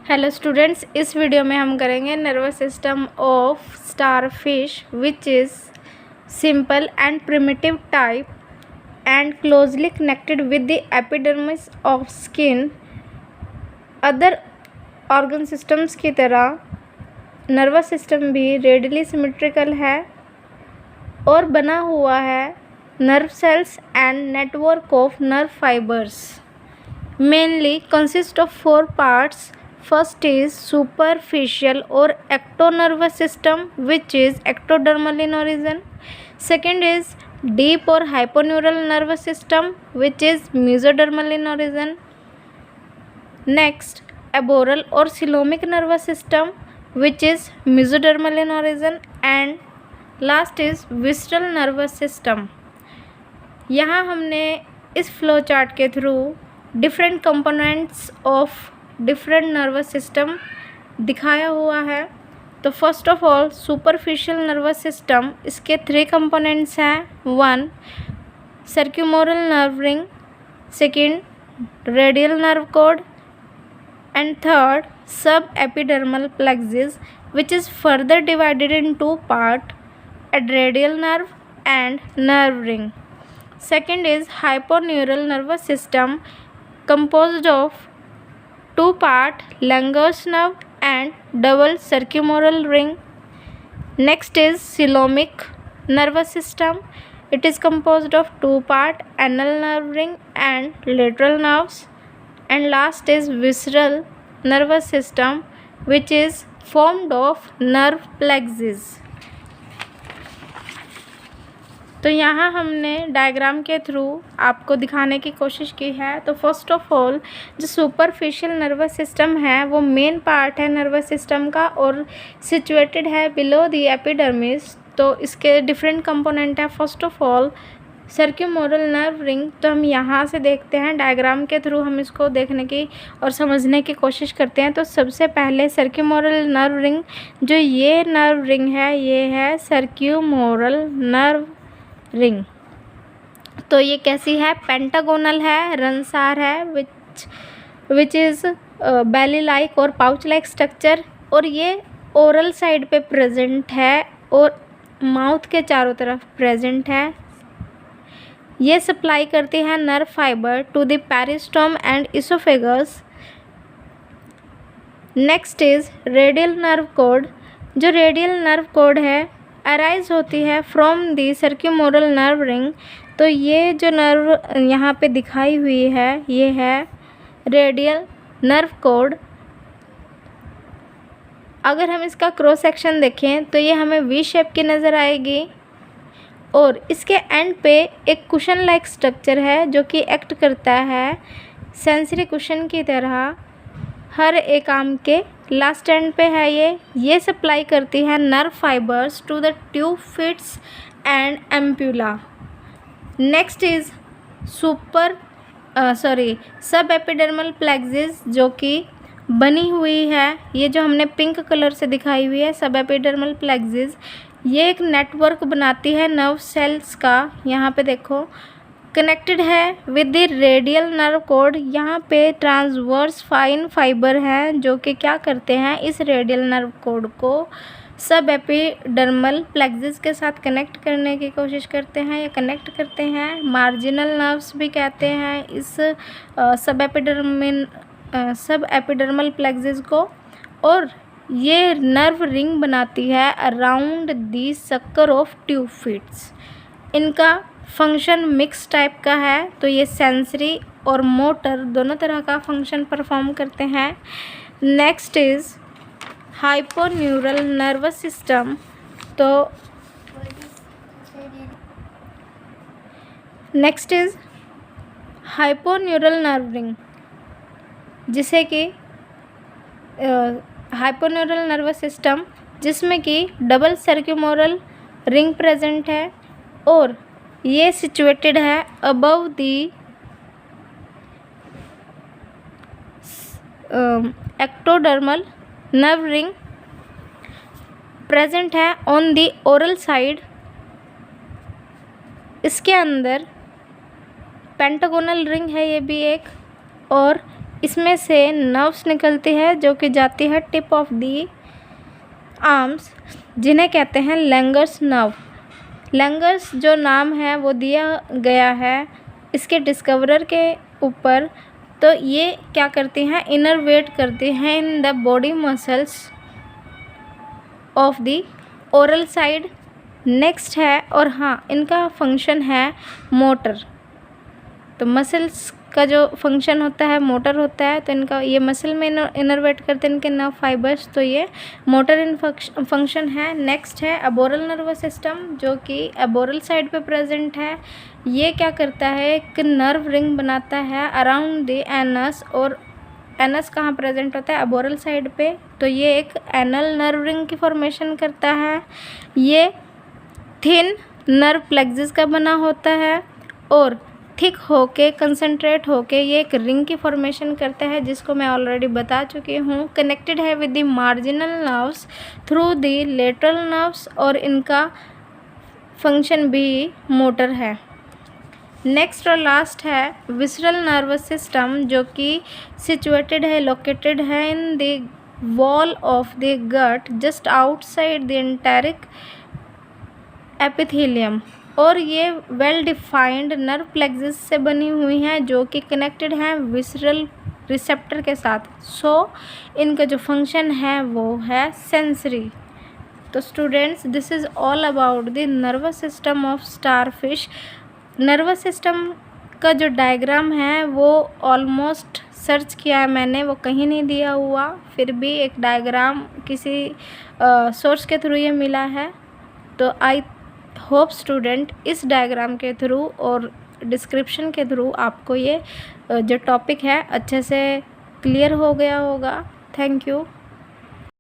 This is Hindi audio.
हेलो स्टूडेंट्स, इस वीडियो में हम करेंगे nervous system of starfish which is simple and primitive type and closely connected with the epidermis of skin. Other organ systems की तरह नर्वस सिस्टम भी रेडियली सिमेट्रिकल है और बना हुआ है nerve cells and network of nerve fibres. Mainly consist of 4 parts. First is superficial or ectonervous system, which is ectodermal in origin. Second is deep or hyponeural nervous system, which is mesodermal in origin. Next, arboreal or coelomic nervous system, which is mesodermal in origin. And last is visceral nervous system. यहाँ हमने इस फ्लो चार्ट के through different components of different nervous system दिखाया हुआ है। तो first of all superficial nervous system, इसके 3 कंपोनेंट्स हैं. 1 circumoral nerve ring, second radial nerve cord and third sub epidermal plexus which is further divided in 2 part, radial nerve and nerve ring. Second is hyponeural nervous system composed of 2 part Langerhans nerve and double circumoral ring. Next is coelomic nervous system. It is composed of 2 part anal nerve ring and lateral nerves. And last is visceral nervous system, which is formed of nerve plexus. तो यहाँ हमने डायग्राम के थ्रू आपको दिखाने की कोशिश की है. तो फर्स्ट ऑफ ऑल जो सुपरफिशियल नर्वस सिस्टम है वो मेन पार्ट है नर्वस सिस्टम का और सिचुएटेड है बिलो द एपिडर्मिस. तो इसके डिफरेंट कंपोनेंट है. First of all circumoral nerve ring. तो हम यहाँ से देखते हैं डायग्राम के थ्रू, हम इसको देखने की और समझने की कोशिश करते हैं. तो सबसे पहले सर्क्यूमोरल नर्व रिंग, जो ये नर्व रिंग है ये है सर्क्यूमोरल नर्व रिंग. तो ये कैसी है? पेंटागोनल है, रनसार है, विच इज़ बैली लाइक और पाउच लाइक स्ट्रक्चर. और ये ओरल साइड पे प्रेजेंट है और माउथ के चारों तरफ प्रेजेंट है. ये सप्लाई करती है nerve fibre to the peristome and oesophagus. Next is radial nerve cord. जो रेडियल नर्व कॉर्ड है अराइज होती है from the circumoral nerve ring. तो ये जो नर्व यहाँ पे दिखाई हुई है ये है रेडियल नर्व कॉर्ड. अगर हम इसका क्रॉस सेक्शन देखें तो ये हमें वी शेप की नज़र आएगी और इसके एंड पे एक कुशन लाइक स्ट्रक्चर है जो कि एक्ट करता है सेंसरी कुशन की तरह. हर एक आर्म के लास्ट एंड पे है ये सप्लाई करती है nerve fibres to the tube feet and ampulla. Next is sub epidermal plexus, जो कि बनी हुई है. ये जो हमने पिंक कलर से दिखाई हुई है सब एपिडर्मल प्लेक्सिस, ये एक नेटवर्क बनाती है नर्व सेल्स का. यहाँ पे देखो कनेक्टेड है with the radial nerve cord. यहाँ पे ट्रांसवर्स फाइन फाइबर हैं जो कि क्या करते हैं, इस रेडियल नर्व कॉर्ड को सब एपिडर्मल प्लेक्सिस के साथ कनेक्ट करने की कोशिश करते हैं या कनेक्ट करते हैं. मार्जिनल नर्व्स भी कहते हैं इस सब एपिडर्मल प्लेक्सिस को. और ये नर्व रिंग बनाती है around the sucker of tube feet. इनका फंक्शन मिक्स टाइप का है. तो ये सेंसरी और मोटर दोनों तरह का फंक्शन परफॉर्म करते हैं. Next is hyponeural nervous system. तो next is hyponeural nerve ring, जिसे कि हाइपोन्यूरल नर्वस सिस्टम जिसमें कि डबल सर्क्यूमोरल रिंग प्रेजेंट है और ये सिचुएटेड है अबव दी एक्टोडर्मल नर्व रिंग. प्रेजेंट है ऑन दी ओरल साइड. इसके अंदर पेंटागोनल रिंग है ये भी एक, और इसमें से नर्व्स निकलती है जो कि जाती है टिप ऑफ दी आर्म्स, जिन्हें कहते हैं लैंगर्स नर्व। लैंगर्स जो नाम है वो दिया गया है इसके डिस्कवरर के ऊपर। तो ये क्या करती हैं, इनरवेट करती हैं in the body muscles of the oral side. Next है, और हाँ, इनका फंक्शन है मोटर। तो मसल्स का जो फंक्शन होता है मोटर होता है, तो इनका ये मसल में इनरवेट करते हैं इनके नर्व फाइबर्स, तो ये मोटर इन फंक्शन है। नेक्स्ट है अबोरल नर्वस सिस्टम, जो कि अबोरल साइड पे प्रेजेंट है। ये क्या करता है, एक नर्व रिंग बनाता है अराउंड द एनस, और एनस कहाँ प्रेजेंट होता है, अबोरल साइड पे, तो ये एक एनल नर्व रिंग की फॉर्मेशन करता है। ये थिन नर्व प्लेक्सिस का बना होता है और थिक होके कंसंट्रेट होके ये एक रिंग की फॉर्मेशन करता है, जिसको मैं ऑलरेडी बता चुकी हूँ। कनेक्टेड है with the marginal nerves through the lateral nerves, और इनका फंक्शन भी मोटर है। नेक्स्ट और लास्ट है विसरल नर्वस सिस्टम, जो कि सिचुएटेड है, लोकेटेड है in the wall of the gut just outside the enteric epithelium, और ये वेल डिफाइंड नर्व प्लेक्सिस से बनी हुई हैं, जो कि कनेक्टेड हैं विसरल रिसेप्टर के साथ। सो इनका जो फंक्शन है वो है सेंसरी। तो students, this is all about the nervous system of starfish. Nervous system का जो डायग्राम है वो ऑलमोस्ट सर्च किया है मैंने, वो कहीं नहीं दिया हुआ, फिर भी एक डायग्राम किसी सोर्स के थ्रू ये मिला है। तो आई होप स्टूडेंट इस डायग्राम के थ्रू और डिस्क्रिप्शन के थ्रू आपको ये जो टॉपिक है अच्छे से क्लियर हो गया होगा। Thank you.